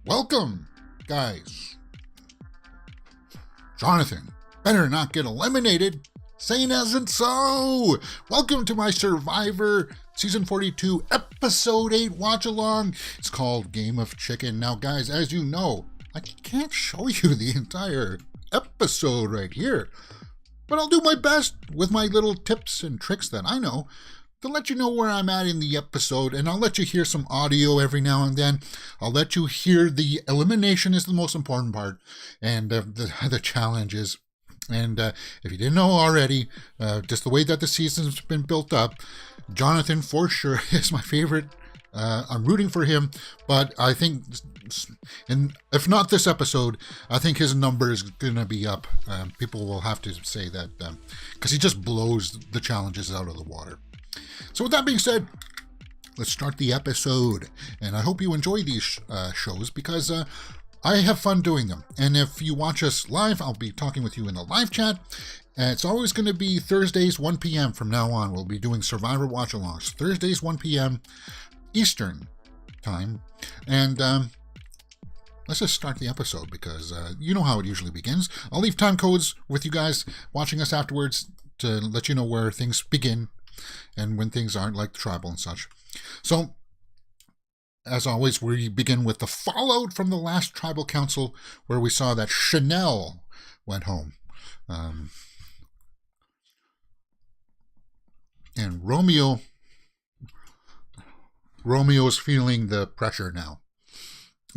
Welcome, guys. Jonathan better not get eliminated. Saying isn't so. Welcome to my Survivor Season 42, Episode 8 watch-along. It's called Game of Chicken. Now, guys, as you know, I can't show you the entire episode right here, but I'll do my best with my little tips and tricks that I know to let you know where I'm at in the episode, and I'll let you hear some audio every now and then. I'll let you hear the elimination is the most important part, and the challenges. And if you didn't know already, just the way that the season's been built up, Jonathan for sure is my favorite. I'm rooting for him, but I think, and if not this episode, I think his number is going to be up. People will have to say that because he just blows the challenges out of the water. So with that being said, let's start the episode. And I hope you enjoy these shows because I have fun doing them. And if you watch us live, I'll be talking with you in the live chat. And it's always going to be Thursdays, 1 p.m. from now on. We'll be doing Survivor watch-alongs. Thursdays, 1 p.m. Eastern time. And let's just start the episode because you know how it usually begins. I'll leave time codes with you guys watching us afterwards to let you know where things begin and when things aren't, like the tribal and such. So, as always, we begin with the fallout from the last tribal council where we saw that Chanel went home. And Romeo's feeling the pressure now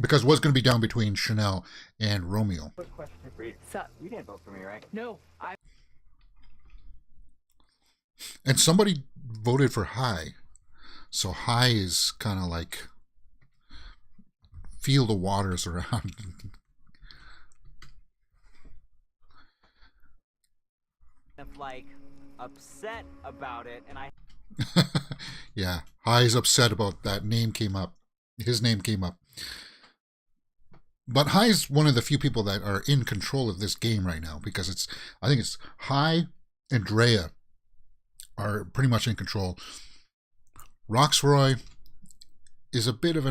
because what's going to be down between Chanel and Romeo. Quick question for you. So, you didn't vote for me, right? No, And somebody voted for High. So High is kind of like feel the waters around. Like upset about it, and I. Yeah, High's upset about that name came up. His name came up. But High's one of the few people that are in control of this game right now because I think it's High and Drea are pretty much in control. Roxroy is a bit of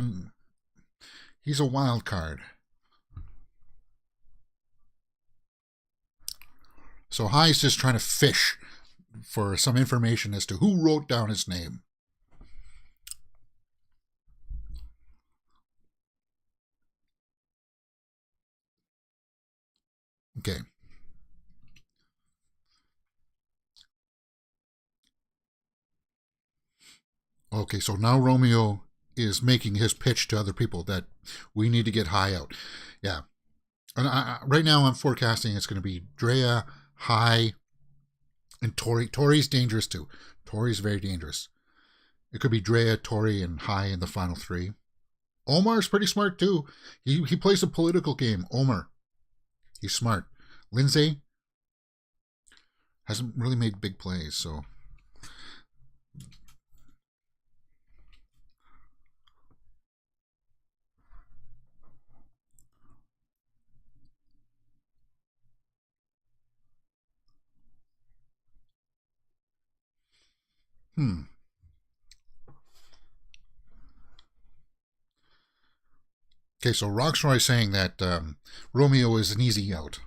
he's a wild card. So High's just trying to fish for some information as to who wrote down his name. Okay. Okay, so now Romeo is making his pitch to other people that we need to get High out. Yeah. And right now I'm forecasting it's going to be Drea, High, and Tori. Tori's dangerous too. Tori's very dangerous. It could be Drea, Tori, and High in the final three. Omar's pretty smart too. He plays a political game. Omar. He's smart. Lindsay hasn't really made big plays, so... Okay, so Roxroy is saying that Romeo is an easy out.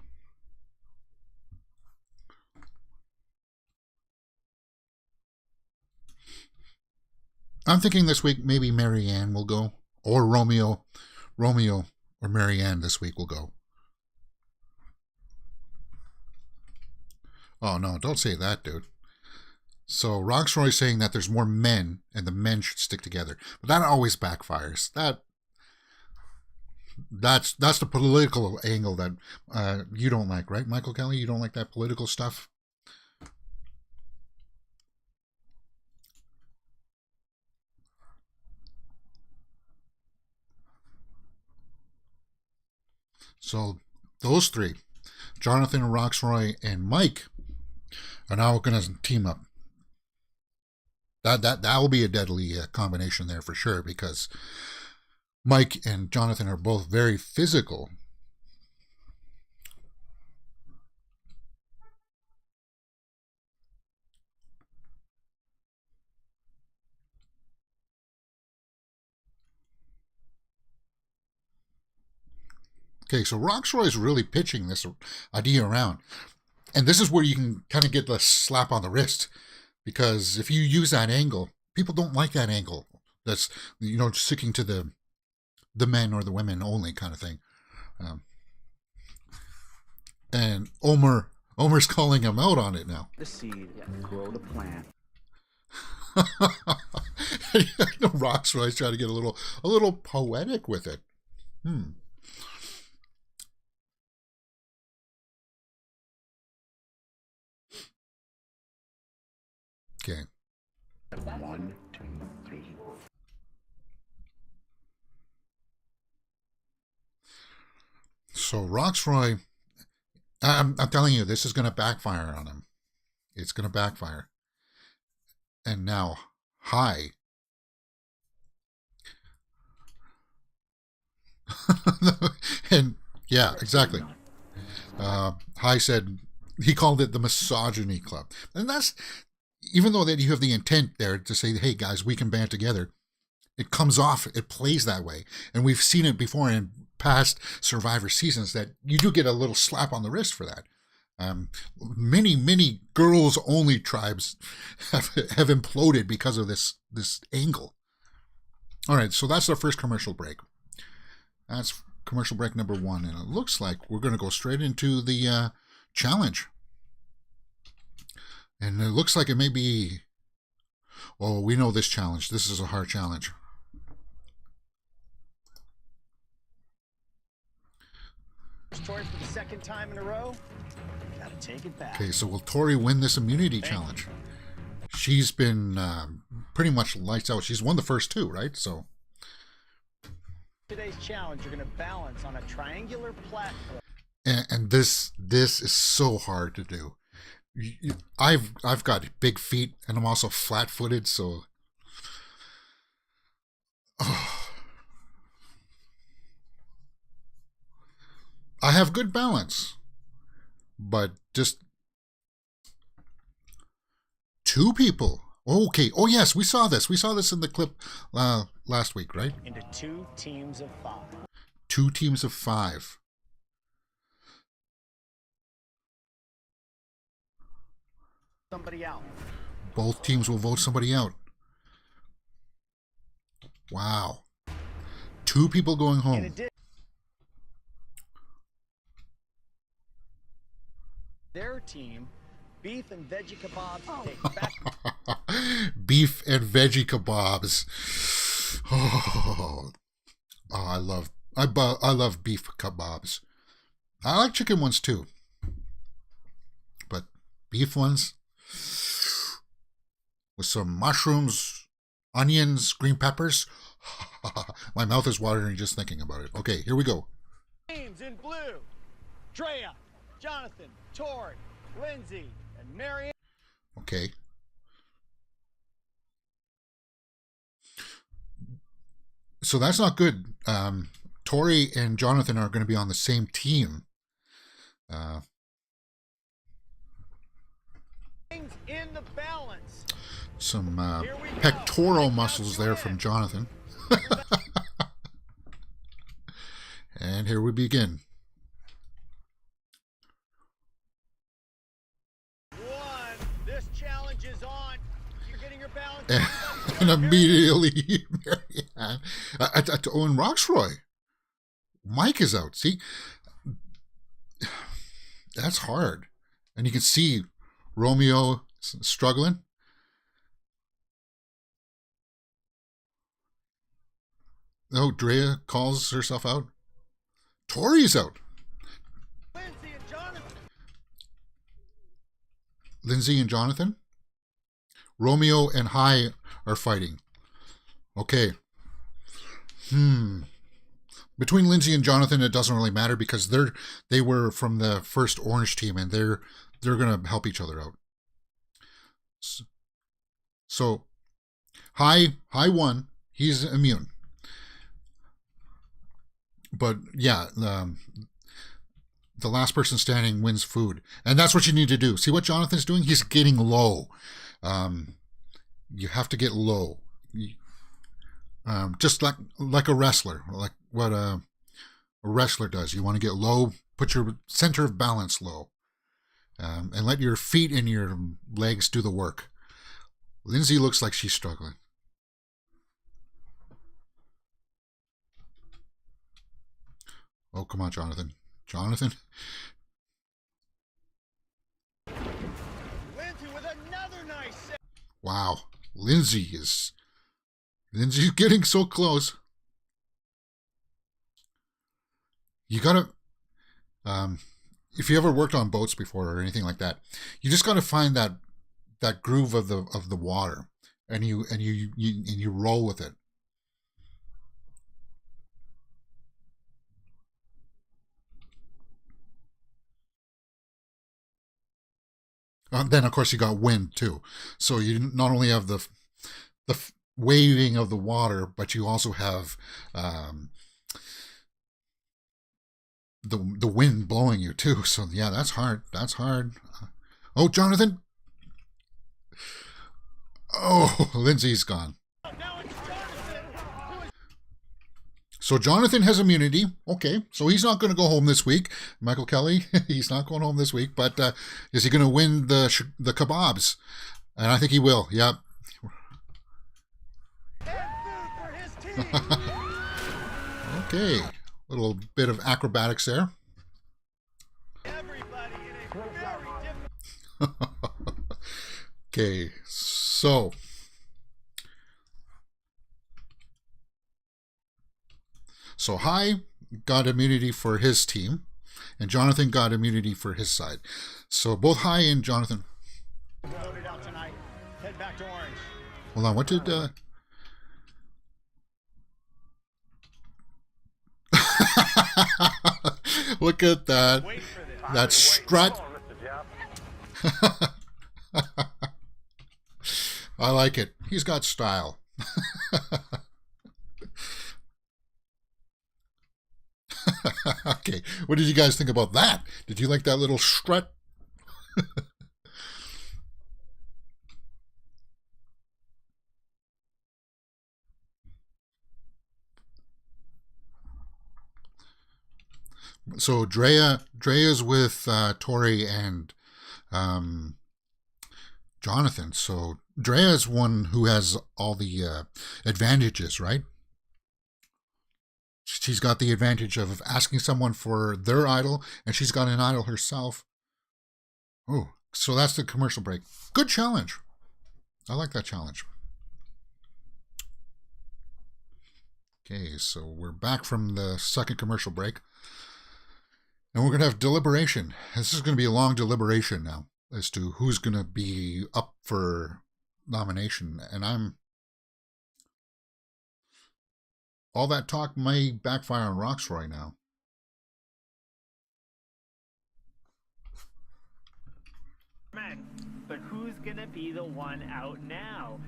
I'm thinking this week maybe Marianne will go, or Romeo or Marianne this week will go. Oh no, don't say that, dude. So Roxroy is saying that there's more men and the men should stick together, but that always backfires. That's the political angle that you don't like, right, Michael Kelly? You don't like that political stuff? So those three, Jonathan, Roxroy, and Mike, are now going to team up. That will be a deadly combination there for sure because Mike and Jonathan are both very physical. Okay, so Roxroy is really pitching this idea around. And this is where you can kind of get the slap on the wrist. Because if you use that angle, people don't like that angle. That's, sticking to the men or the women only kind of thing. And Omer's calling him out on it now. The seed, grow the plant. Roxroy's trying to get a little poetic with it. Okay. 1, 2, 3. So Roxroy, I'm telling you, this is going to backfire on him. It's going to backfire. And now, High. And yeah, exactly. High said he called it the misogyny club, and that's, even though that you have the intent there to say, hey guys, we can band together, it comes off, it plays that way. And we've seen it before in past Survivor seasons that you do get a little slap on the wrist for that. Many girls only tribes have imploded because of this angle. All right, so that's our first commercial break. That's commercial break number 1, and it looks like we're going to go straight into the challenge. And it looks like it may be, oh, we know this challenge. This is a hard challenge. Tori for the second time in a row. Gotta take it back. Okay, so will Tori win this immunity challenge? She's been pretty much lights out. She's won the first 2, right? So Today's challenge, you're gonna balance on a triangular platform. And this is so hard to do. I've got big feet, and I'm also flat-footed, so I have good balance, but just 2 people. Okay. Oh yes, we saw this. We saw this in the clip last week, right? Into 2 teams of 5. 2 teams of 5. Somebody out. Both teams will vote somebody out. Wow. 2 people going home. Their team, beef and veggie kebabs, take back. Beef and veggie kebabs. Oh, I love beef kebabs. I like chicken ones too, but beef ones with some mushrooms, onions, green peppers. My mouth is watering just thinking about it. Okay, here we go. Teams in blue: Drea, Jonathan, Tori, Lindsay, and Marianne. Okay. So that's not good. Tori and Jonathan are going to be on the same team. In the balance. Some pectoral muscles there from Jonathan. And here we begin. 1. This challenge is on. You're getting your balance. And immediately, Marianne. And Roxroy. Mike is out. See? That's hard. And you can see Romeo struggling. Oh, Drea calls herself out. Tori's out. Lindsay and Jonathan. Lindsay and Jonathan. Romeo and High are fighting. Okay. Between Lindsay and Jonathan, it doesn't really matter because they were from the first orange team, and they're gonna help each other out. So High won. He's immune. But yeah, the last person standing wins food, and that's what you need to do. See what Jonathan's doing? He's getting low. You have to get low, just like a wrestler, like what a wrestler does. You want to get low, put your center of balance low, and let your feet and your legs do the work. Lindsay looks like she's struggling. Oh, come on, Jonathan. Jonathan? Lindsay with another nice set. Wow. Lindsay's getting so close. You gotta, if you ever worked on boats before or anything like that, you just gotta find that groove of the water, and you roll with it. Then of course you got wind too, so you not only have the waving of the water, but you also have the wind blowing you too. So yeah, that's hard. That's hard. Oh, Jonathan. Oh, Lindsay's gone. Now it's Jonathan. So Jonathan has immunity. Okay, so he's not going to go home this week. Michael Kelly, he's not going home this week. But is he going to win the kebabs? And I think he will. Yep. And food for his team. Okay, little bit of acrobatics there. Everybody in a very different. Okay, so Hai got immunity for his team, and Jonathan got immunity for his side. So both Hai and Jonathan. Loaded out tonight. Head back to Orange. Hold on, what did? Look at that. Wait for this. That strut. I like it. He's got style. Okay, what did you guys think about that? Did you like that little strut? So Drea's with Tori and Jonathan. So Drea's one who has all the advantages, right? She's got the advantage of asking someone for their idol, and she's got an idol herself. Oh, so that's the commercial break. Good challenge. I like that challenge. Okay, so we're back from the second commercial break. And we're going to have deliberation. This is going to be a long deliberation now as to who's going to be up for nomination. And all that talk may backfire on Roxroy now. But who's gonna be the one out now?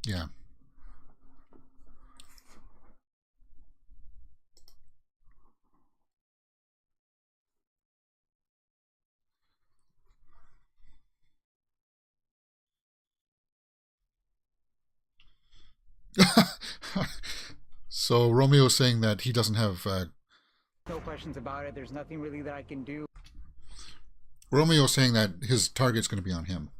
Yeah. So Romeo's saying that he doesn't have... No questions about it. There's nothing really that I can do. Romeo's saying that his target's going to be on him.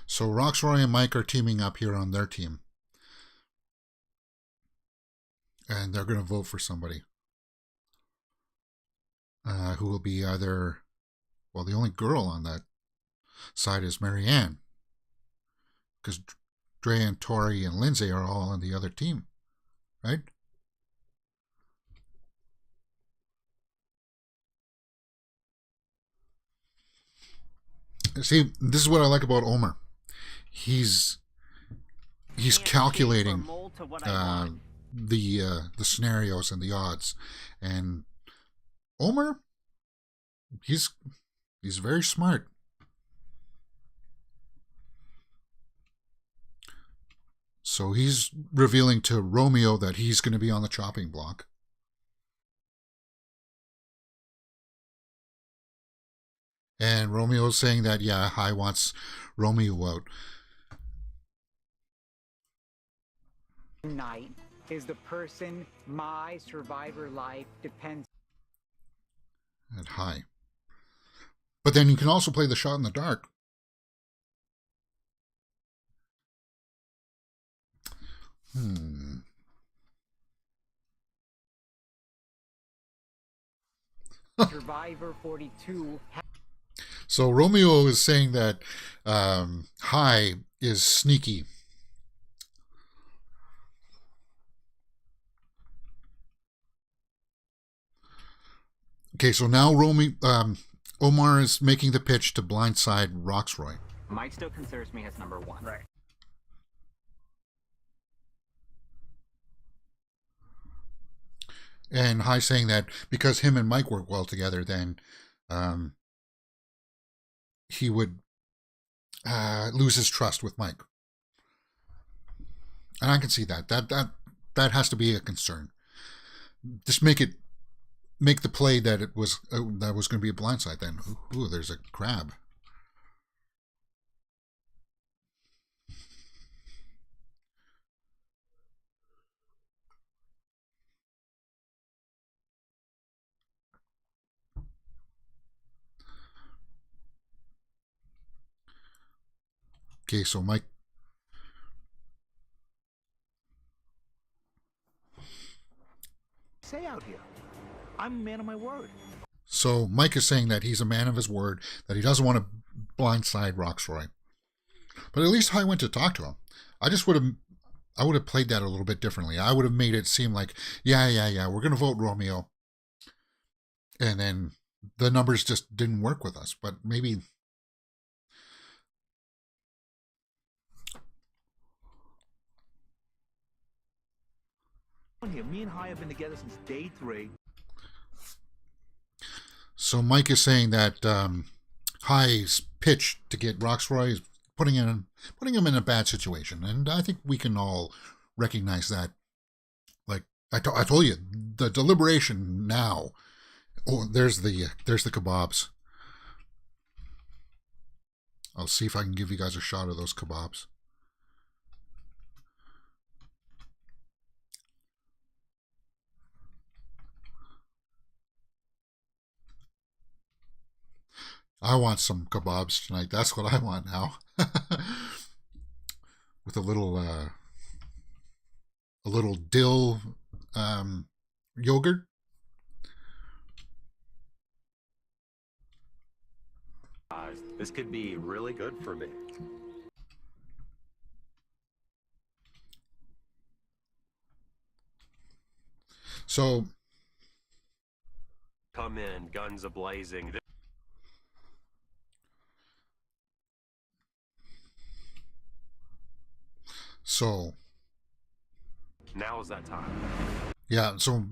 So Roxroy and Mike are teaming up here on their team. And they're going to vote for somebody. Who will be either... Well, the only girl on that side is Marianne. Because Dre and Tori and Lindsay are all on the other team. Right? See, this is what I like about Omer. He's calculating the scenarios and the odds, and Omer, he's very smart. So he's revealing to Romeo that he's going to be on the chopping block. And Romeo's saying that, yeah, Hai wants Romeo out. Night is the person my survivor life depends At Hai. But then you can also play the shot in the dark. Survivor 42. So Romeo is saying that Hai is sneaky. Okay, so now Omar is making the pitch to blindside Roxroy. Mike still considers me as number one. Right. And Hai saying that because him and Mike work well together, then he would lose his trust with Mike. And I can see that. That has to be a concern. Just make the play that it was going to be a blindside. Then, ooh, there's a crab. Okay, so Mike. Say out here. I'm a man of my word. So Mike is saying that he's a man of his word, that he doesn't want to blindside Roxroy. But at least I went to talk to him. I would have played that a little bit differently. I would have made it seem like, yeah, we're going to vote Romeo. And then the numbers just didn't work with us. But maybe... Here, me and Hai have been together since day 3. So Mike is saying that Hai's pitch to get Roxroy is putting him in a bad situation, and I think we can all recognize that. Like I told you, the deliberation now. Oh, there's the kebabs. I'll see if I can give you guys a shot of those kebabs. I want some kebabs tonight. That's what I want now. With a little dill yogurt. This could be really good for me. So Come in, guns a-blazing. So Now is that time. yeah, so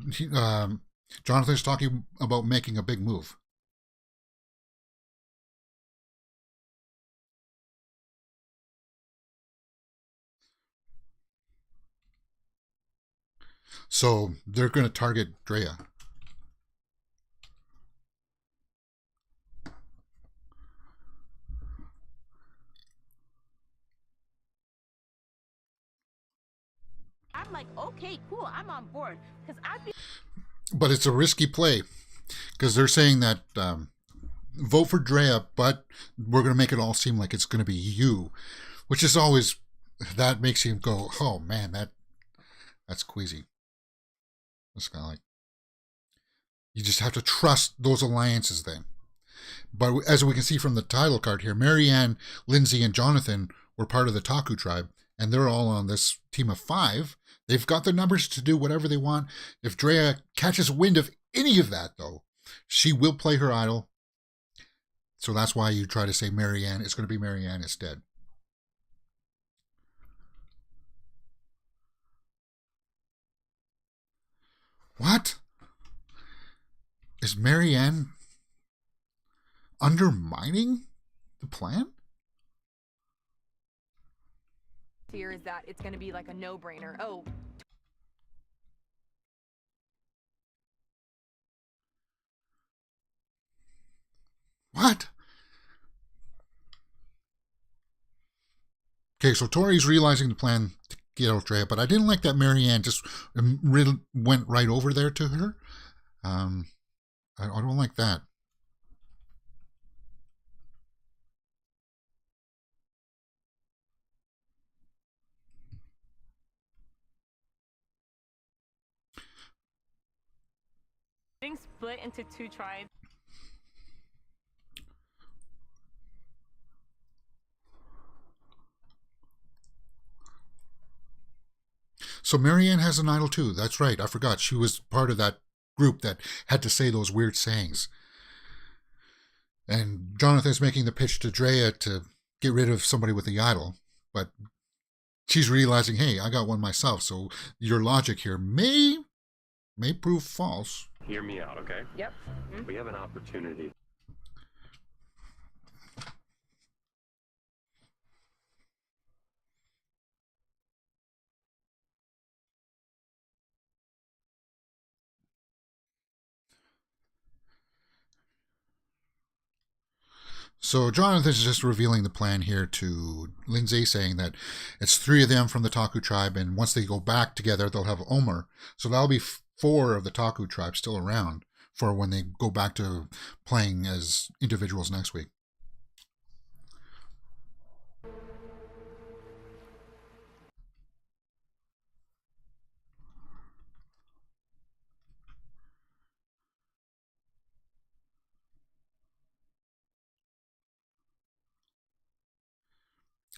Jonathan's talking about making a big move. So they're going to target Drea. I'm like, okay, cool, I'm on board. Because I've been. But it's a risky play because they're saying that vote for Drea, but we're going to make it all seem like it's going to be you, which is always, that makes you go, oh man, that's queasy. It's kind of like, you just have to trust those alliances then. But as we can see from the title card here, Marianne, Lindsay, and Jonathan were part of the Taku tribe, and they're all on this team of 5. They've got the numbers to do whatever they want. If Drea catches wind of any of that, though, she will play her idol. So that's why you try to say Marianne. It's going to be Marianne instead. What? Is Marianne undermining the plan? here is that it's going to be like a no-brainer. Oh, What? Okay, so Tori's realizing the plan to get out Drea, but I didn't like that Marianne just went right over there to her. I don't like that. being split into two tribes. So Marianne has an idol too. That's right. I forgot. She was part of that group that had to say those weird sayings. And Jonathan's making the pitch to Drea to get rid of somebody with the idol. But she's realizing, hey, I got one myself. So your logic here may prove false. Hear me out, okay? Yep. We have an opportunity. So Jonathan's just revealing the plan here to Lindsay, saying that it's 3 of them from the Taku tribe, and once they go back together, they'll have Omer. So that'll be 4 of the Taku tribe still around for when they go back to playing as individuals next week.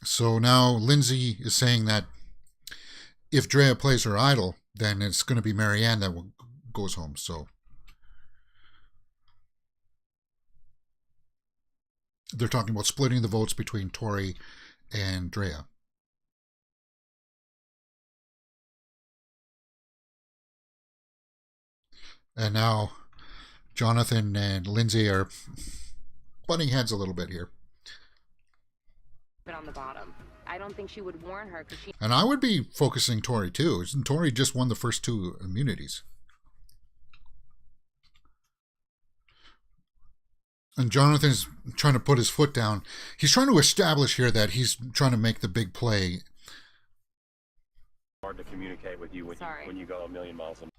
So now Lindsay is saying that if Drea plays her idol, then it's going to be Marianne that goes home. So they're talking about splitting the votes between Tori and Drea. And now Jonathan and Lindsay are butting heads a little bit here. On the bottom. I don't think she would warn her because she. And I would be focusing Tori too. Tori just won the first 2 immunities. And Jonathan's trying to put his foot down. He's trying to establish here that he's trying to make the big play. Hard to communicate with you when you go a million miles an hour.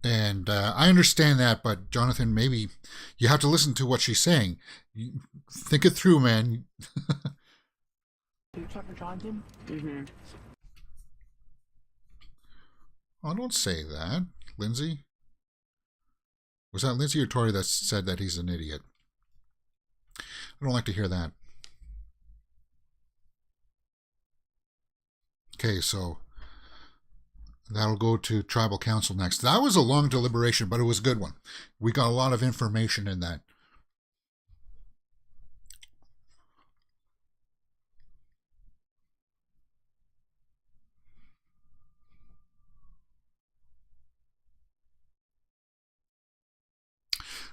And I understand that, but Jonathan, maybe you have to listen to what she's saying. Think it through, man. You talking Jonathan? Mm-hmm. Oh, don't say that, Lindsay. Was that Lindsay or Tori that said that he's an idiot? I don't like to hear that. Okay, so that'll go to Tribal Council next. That was a long deliberation, but it was a good one. We got a lot of information in that.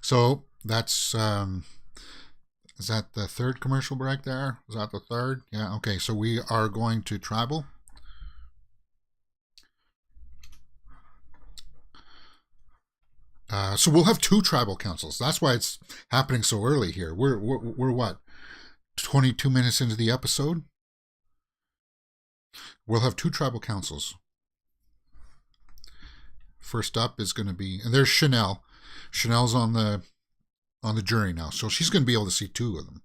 So that's is that the 3rd commercial break there? Is that the 3rd? Yeah, okay. So we are going to Tribal. So we'll have 2 tribal councils. That's why it's happening so early here. We're what? 22 minutes into the episode? We'll have 2 tribal councils. First up is going to be, and there's Chanel. Chanel's on the jury now, so she's going to be able to see 2 of them.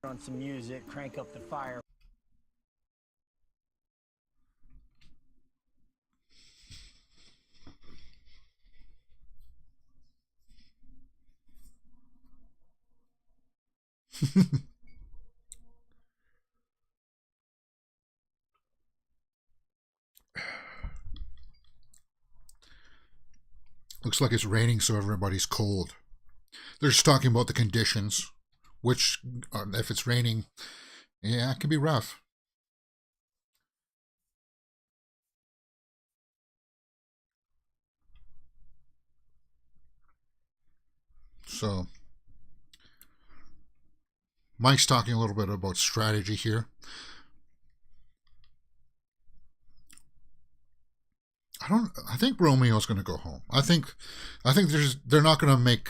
On some music, crank up the fire. Looks like it's raining, so everybody's cold. They're just talking about the conditions, which, if it's raining, yeah, it can be rough. So, Mike's talking a little bit about strategy here. I think Romeo's going to go home. I think they're not going to make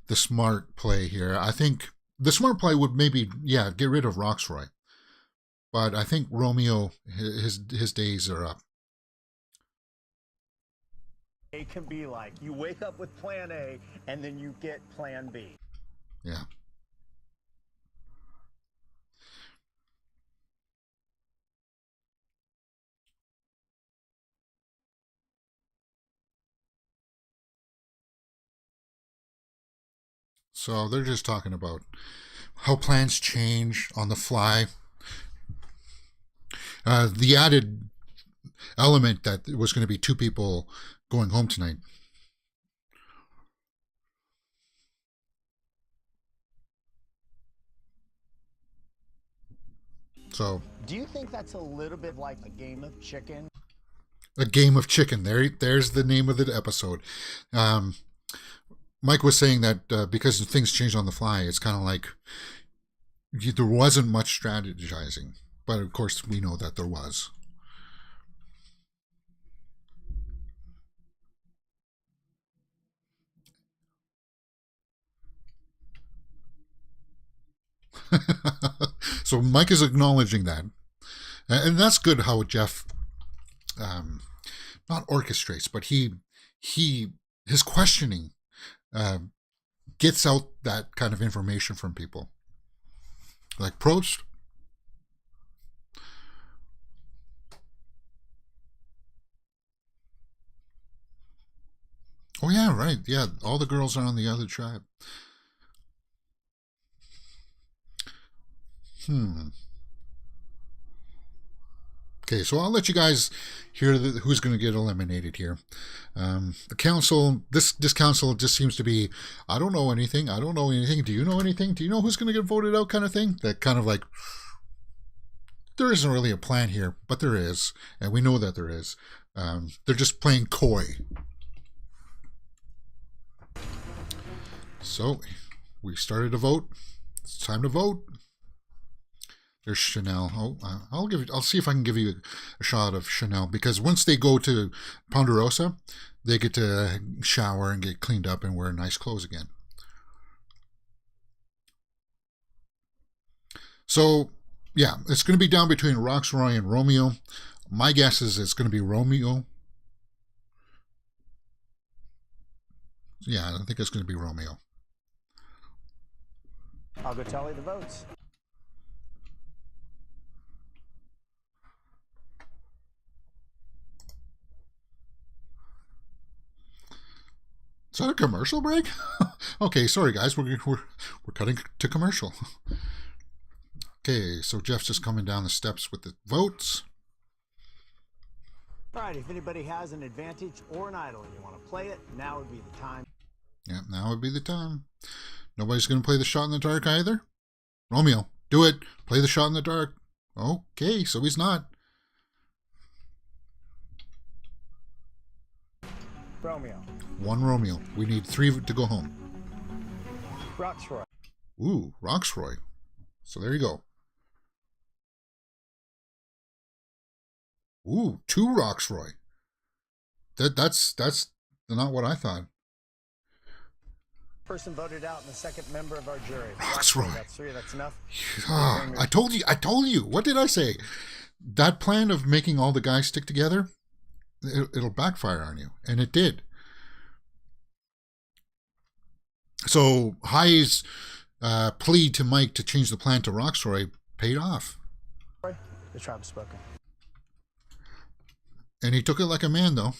the smart play here. I think the smart play would maybe, yeah, get rid of Roxroy. But I think Romeo, his days are up. It can be like you wake up with plan A and then you get plan B. Yeah. So they're just talking about how plans change on the fly. The added element that it was going to be 2 people going home tonight. So, Do you think that's a little bit like a game of chicken? A game of chicken. There's the name of the episode. Mike was saying that because things change on the fly, it's kind of like there wasn't much strategizing. But of course, we know that there was. So Mike is acknowledging that. And that's good how Jeff not orchestrates, but his questioning gets out that kind of information from people. Like Probst. Oh yeah, right. Yeah, all the girls are on the other tribe. Okay, so I'll let you guys hear who's going to get eliminated here. The council, this council just seems to be, I don't know anything. Do you know anything? Do you know who's going to get voted out kind of thing? That kind of like, there isn't really a plan here, but there is. And we know that there is. They're just playing coy. So we started a vote. It's time to vote. There's Chanel. Oh, I'll see if I can give you a shot of Chanel, because once they go to Ponderosa, they get to shower and get cleaned up and wear nice clothes again. So, yeah, it's going to be down between Roxroy and Romeo. My guess is it's going to be Romeo. Yeah, I think it's going to be Romeo. I'll go tally the votes. Is that a commercial break? Okay, sorry guys, we're cutting to commercial. Okay, so Jeff's just coming down the steps with the votes. All right, if anybody has an advantage or an idol and you want to play it, now would be the time. Yeah, now would be the time. Nobody's going to play the shot in the dark either? Romeo, do it. Play the shot in the dark. Okay, so he's not. Romeo. 1 Romeo. We need 3 to go home. Roxroy. Ooh, Roxroy. So there you go. Ooh, 2 Roxroy. That's not what I thought. Person voted out and the second member of our jury. Roxroy. That's 3. That's enough. I told you. What did I say? That plan of making all the guys stick together, it'll backfire on you, and it did. So High's plea to Mike to change the plan to Roxroy paid off. The tribe has spoken. And he took it like a man, though.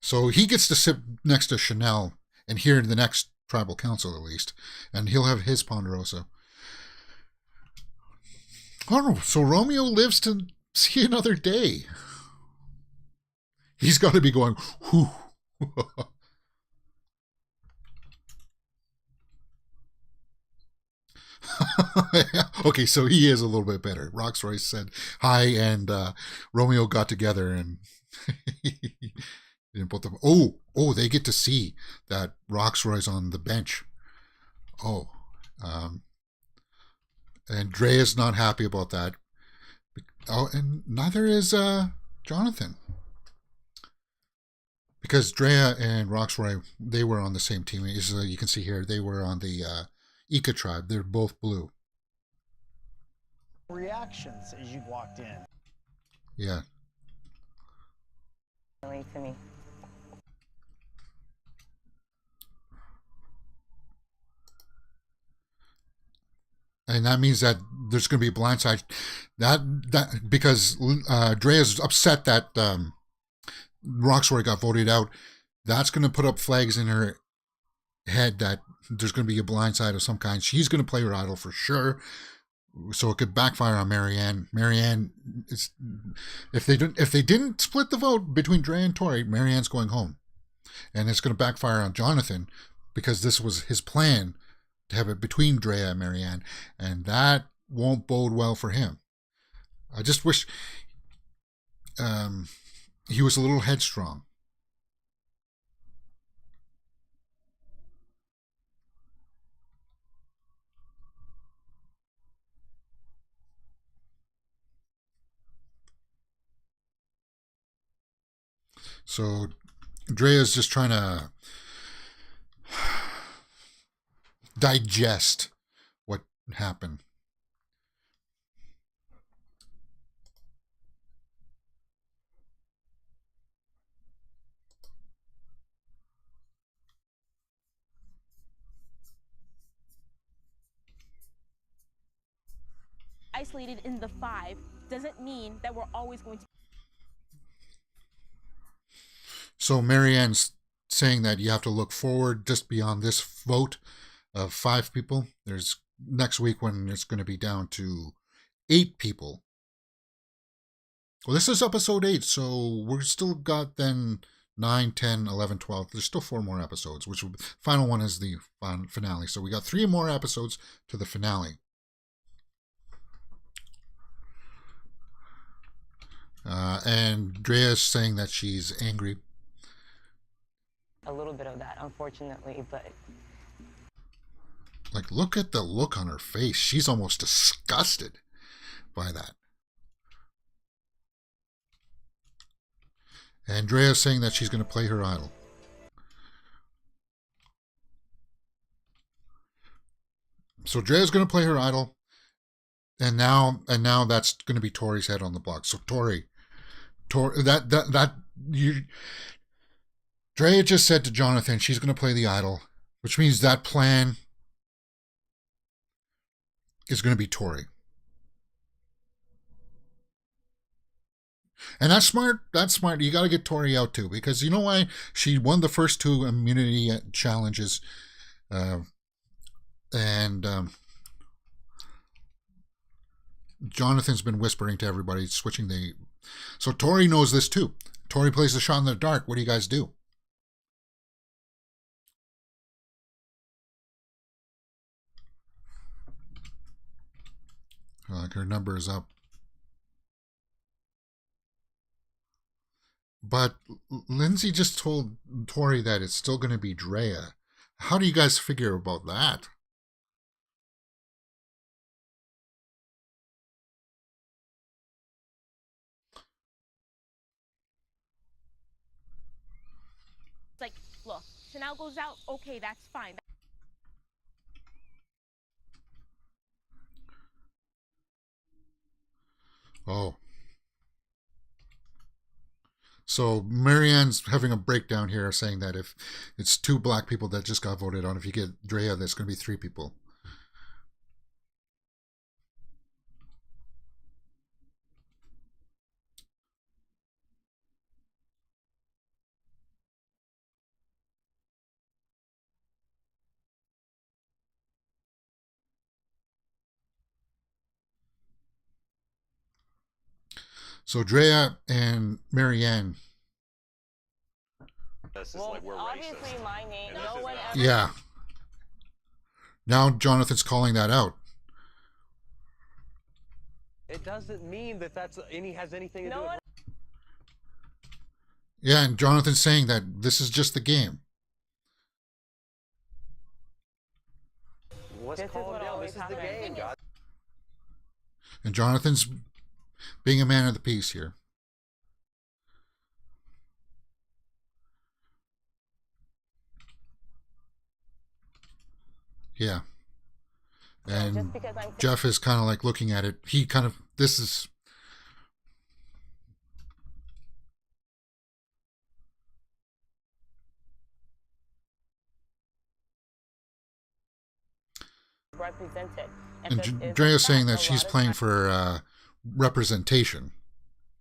So he gets to sit next to Chanel and hear the next tribal council, at least. And he'll have his Ponderosa. Oh, so Romeo lives to see another day. He's got to be going, whew. Okay, so he is a little bit better. Roxroy said hi, and Romeo got together and didn't put them. Oh, they get to see that Roxroy's on the bench. Oh, And Drea's not happy about that. Oh, and neither is Jonathan. Because Drea and Roxroy, they were on the same team. As you can see here, they were on the Ika tribe. They're both blue. Reactions as you walked in. Yeah. To me. And that means that there's going to be a blindside. That because Drea's upset that Roxroy got voted out. That's going to put up flags in her head that there's going to be a blindside of some kind. She's going to play her idol for sure. So it could backfire on Marianne. Marianne, if they didn't split the vote between Dre and Tori, Marianne's going home, and it's going to backfire on Jonathan because this was his plan to have it between Drea and Marianne, and that won't bode well for him. I just wish he was a little headstrong. So Drea's just trying to digest what happened. Isolated in the 5 doesn't mean that we're always going to. So Marianne's saying that you have to look forward just beyond this vote of 5 people. There's next week when it's going to be down to 8 people. Well, this is episode 8, so we're still got then 9, 10, 11, 12. There's still 4 more episodes, which final one is the finale. So we got 3 more episodes to the finale. And Drea's saying that she's angry. A little bit of that, unfortunately, but Like, look at the look on her face. She's almost disgusted by that. Andrea's saying that she's going to play her idol. So Drea's going to play her idol, and now that's going to be Tori's head on the block. So Tori, Drea just said to Jonathan she's going to play the idol, which means that plan is going to be Tori. And that's smart. That's smart. You got to get Tori out too, because you know why? She won the first 2 immunity challenges, and Jonathan's been whispering to everybody, switching the. So Tori knows this too. Tori plays the shot in the dark. What do you guys do? Her number is up. But Lindsay just told Tori that it's still going to be Drea. How do you guys figure about that? It's like, look, Chanel goes out, okay, that's fine. Oh. So Marianne's having a breakdown here, saying that if it's 2 black people that just got voted on, if you get Drea, there's going to be 3 people. So Drea and Marianne. This is like we're racist. my name. And this is not. Yeah. Now Jonathan's calling that out. It doesn't mean that has anything to do with. Yeah, and Jonathan's saying that this is just the game. Calm down. This is the game, guys. And Jonathan's being a man of the peace here. Yeah. And Jeff is kind of like looking at it. He kind of, this is... Represented. And Drea's saying that she's playing for representation.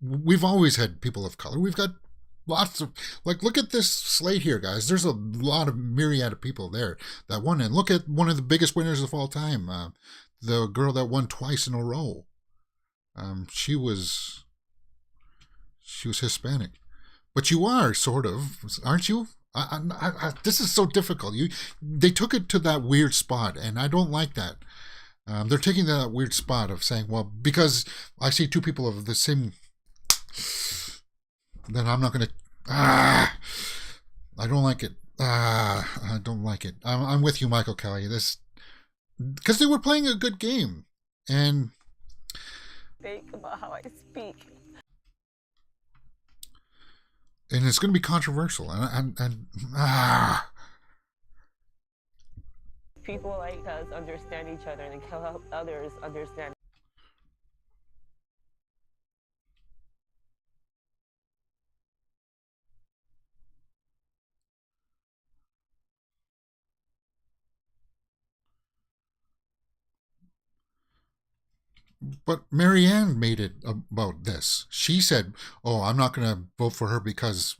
We've always had people of color. We've got lots of, like, look at this slate here, guys. There's a lot of myriad of people there that won. And look at one of the biggest winners of all time, the girl that won twice in a row. She was Hispanic. But you are, sort of, aren't you? This is so difficult. They took it to that weird spot, and I don't like that. They're taking that weird spot of saying, well, because I see two people of the same, then I'm not going to. I don't like it. I don't like it. I'm with you, Michael Kelly. This, because they were playing a good game, and Think about how I speak. And it's going to be controversial, and People like us understand each other and can help others understand. But Marianne made it about this. She said, "Oh, I'm not going to vote for her because."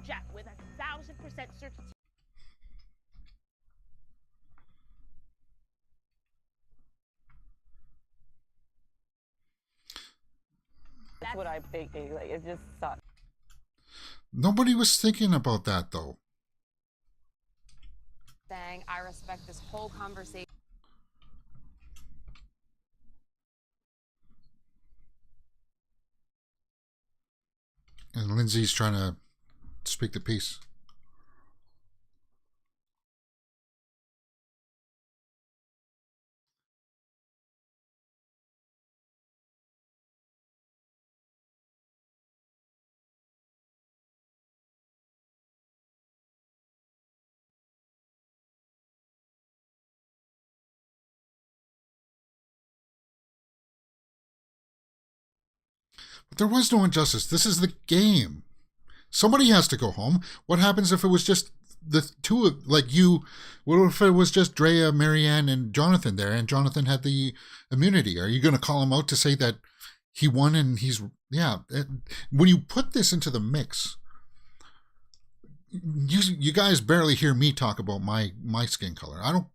Jack, with 1,000% certainty. That's what I'm thinking. Like, it just sucks. Nobody was thinking about that, though. Saying, I respect this whole conversation. And Lindsay's trying to speak the piece. But there was no injustice. This is the game. Somebody has to go home. What happens if it was just the two of, like you, what if it was just Drea, Marianne, and Jonathan there, and Jonathan had the immunity? Are you going to call him out to say that he won and he's, yeah. When you put this into the mix, you guys barely hear me talk about my skin color. I don't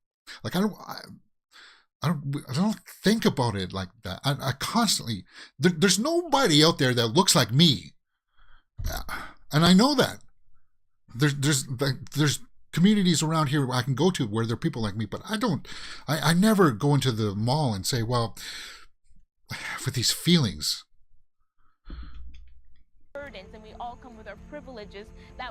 think about it like that. I constantly, there's nobody out there that looks like me. And I know that there's communities around here where I can go to where there are people like me, but I never go into the mall and say, well, with these feelings. Burdens, and we all come with our privileges that.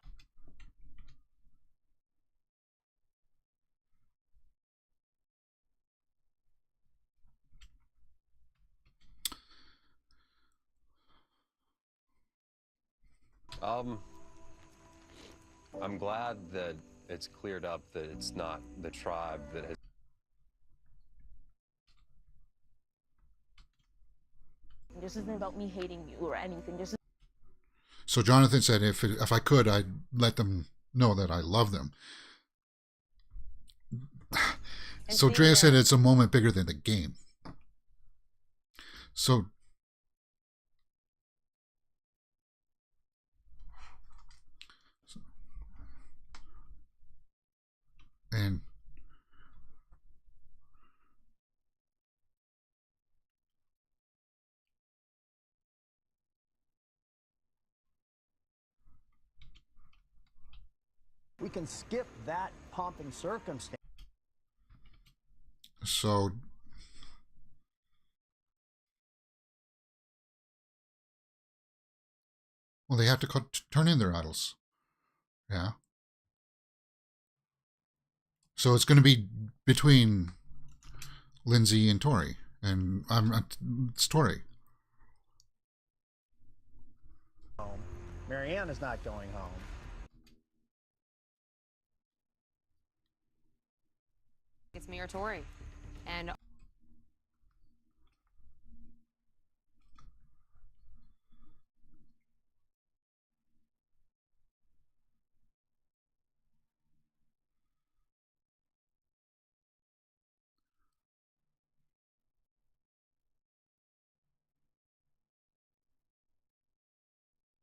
I'm glad that it's cleared up that it's not the tribe that has. This isn't about me hating you or anything. This is. So Jonathan said, if I could, I'd let them know that I love them. So Drea said it's a moment bigger than the game. So and We can skip that pomp and circumstance. So well, they have to turn in their idols. Yeah. So it's going to be between Lindsay and Tori, and it's Tori. Home. Marianne is not going home. It's me or Tori. And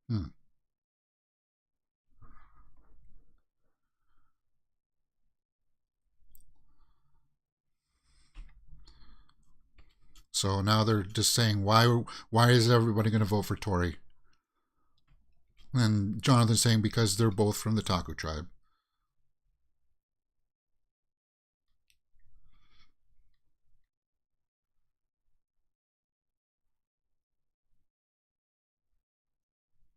Hmm. So now they're just saying, why is everybody going to vote for Tori? And Jonathan's saying because they're both from the Taco tribe.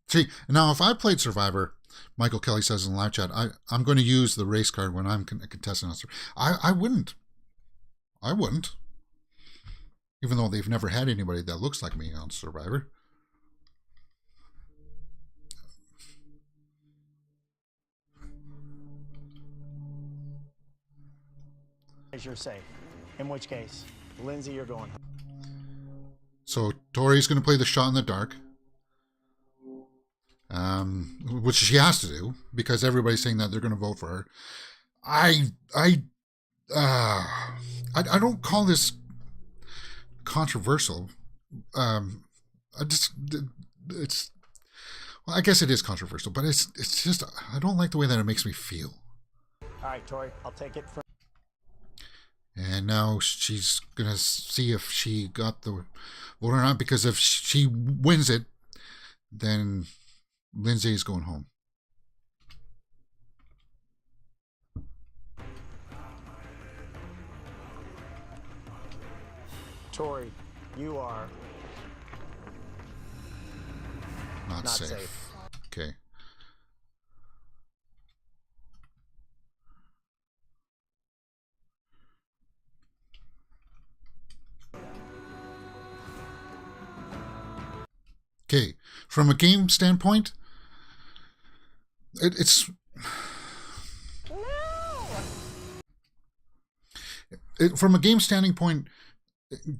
See, now if I played Survivor, Michael Kelly says in the live chat, I'm going to use the race card when I'm contesting on Survivor. I wouldn't. I wouldn't. Even though they've never had anybody that looks like me on Survivor. You're safe. In which case, Lindsay, you're going home. So Tori's going to play the shot in the dark. Which she has to do because everybody's saying that they're going to vote for her. I don't call this controversial. It's well, I guess it is controversial, but it's just I don't like the way that it makes me feel. All right, Tori, I'll take it from. And now she's gonna see if she got the vote or not, because if she wins it, then Lindsay is going home. Tori, you are Not safe. Okay. Okay, from a game standpoint, it's from a game standing point,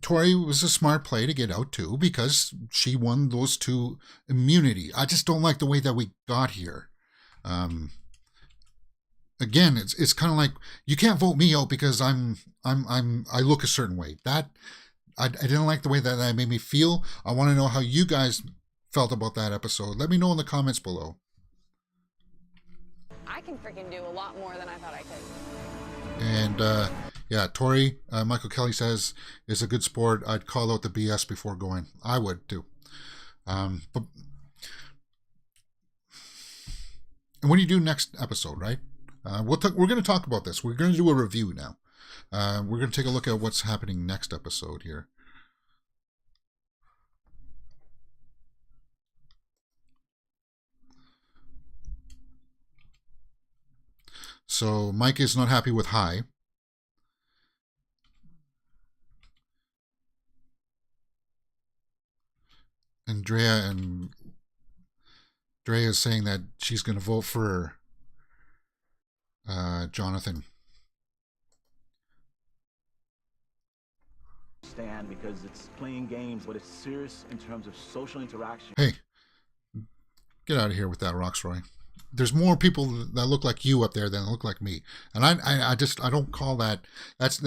Tori was a smart play to get out too, because she won those two immunity. I just don't like the way that we got here. Again, it's kind of like you can't vote me out because I look a certain way. That I didn't like the way that made me feel. I want to know how you guys felt about that episode. Let me know in the comments below. I can freaking do a lot more than I thought I could. And yeah, Tori, Michael Kelly says, is a good sport. I'd call out the BS before going. I would too. But and what do you do next episode, right? We're going to talk about this. We're going to do a review now. We're going to take a look at what's happening next episode here. So Mike is not happy with high. And Drea is saying that she's going to vote for Jonathan. Stand because it's playing games, but it's serious in terms of social interaction. Hey, get out of here with that, Roxroy. There's more people that look like you up there than look like me, and I don't call that. That's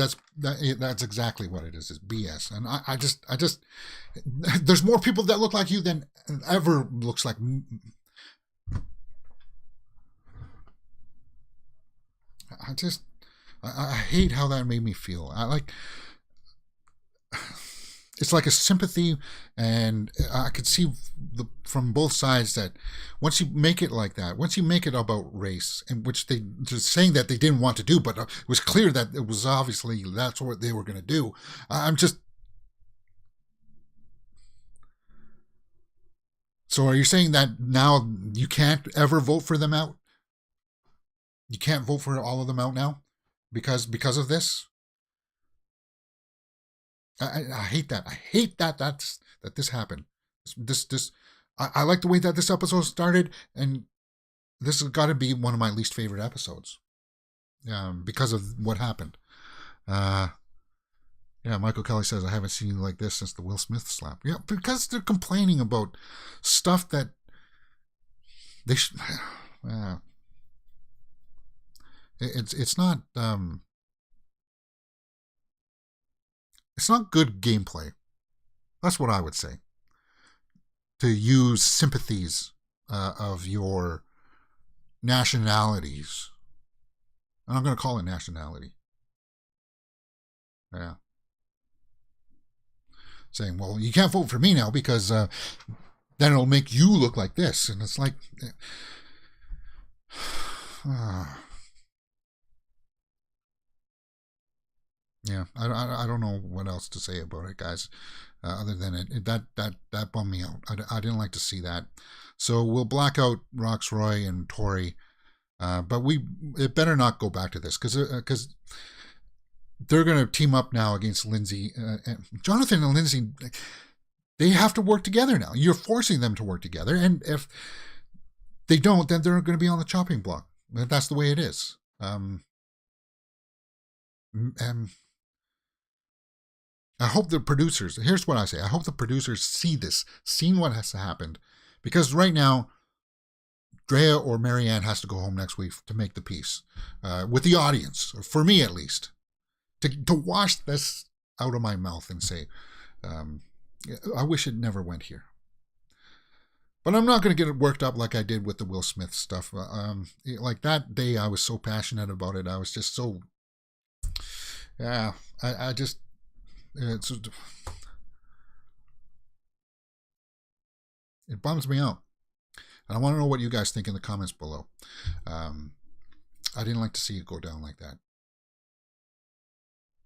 exactly what it is. It's BS, and I just there's more people that look like you than ever looks like me. I hate how that made me feel. it's like a sympathy, and I could see from both sides that once you make it like that, once you make it about race, and which they're saying that they didn't want to do, but it was clear that it was obviously that's what they were going to do. I'm just. So are you saying that now you can't ever vote for them out? You can't vote for all of them out now because of this? I hate that. I hate that this happened. I like the way that this episode started, and this has got to be one of my least favorite episodes because of what happened. Yeah, Michael Kelly says, I haven't seen you like this since the Will Smith slap. Yeah, because they're complaining about stuff that they should. It's not. It's not good gameplay. That's what I would say. To use sympathies of your nationalities. And I'm going to call it nationality. Yeah. Saying, well, you can't vote for me now because then it'll make you look like this. And it's like... Yeah, I don't know what else to say about it, guys. Other than that bummed me out. I didn't like to see that. So we'll black out Roxroy and Tori, but it better not go back to this because they're going to team up now against Lindsay. And Jonathan and Lindsay, they have to work together now. You're forcing them to work together, and if they don't, then they're going to be on the chopping block. That's the way it is. I hope the producers, here's what I say, I hope the producers seen what has happened. Because right now, Drea or Marianne has to go home next week to make the peace with the audience, for me at least. To wash this out of my mouth and say, I wish it never went here. But I'm not going to get it worked up like I did with the Will Smith stuff. Like that day, I was so passionate about it. I was just so, yeah, I just, it bums me out. And I want to know what you guys think in the comments below. I didn't like to see it go down like that.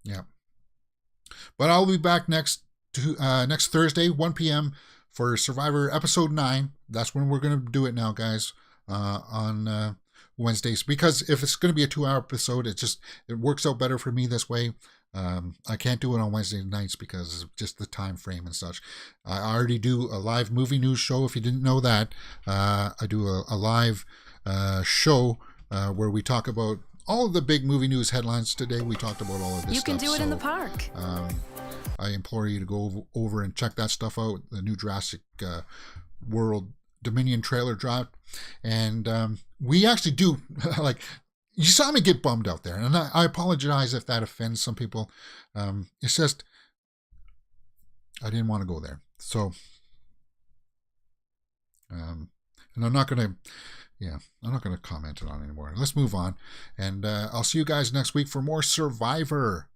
Yeah. But I'll be back next Thursday, 1 p.m. for Survivor Episode 9. That's when we're going to do it now, guys, on Wednesdays. Because if it's going to be a 2-hour episode, it works out better for me this way. I can't do it on Wednesday nights because of just the time frame and such. I already do a live movie news show. If you didn't know that, I do a live show where we talk about all of the big movie news headlines. Today we talked about all of this. You can do it in the park. I implore you to go over and check that stuff out. The new Jurassic World Dominion trailer dropped, and we actually do like. You saw me get bummed out there, and I apologize if that offends some people. It's just I didn't want to go there, so and I'm not gonna comment on it anymore. Let's move on, and I'll see you guys next week for more Survivor.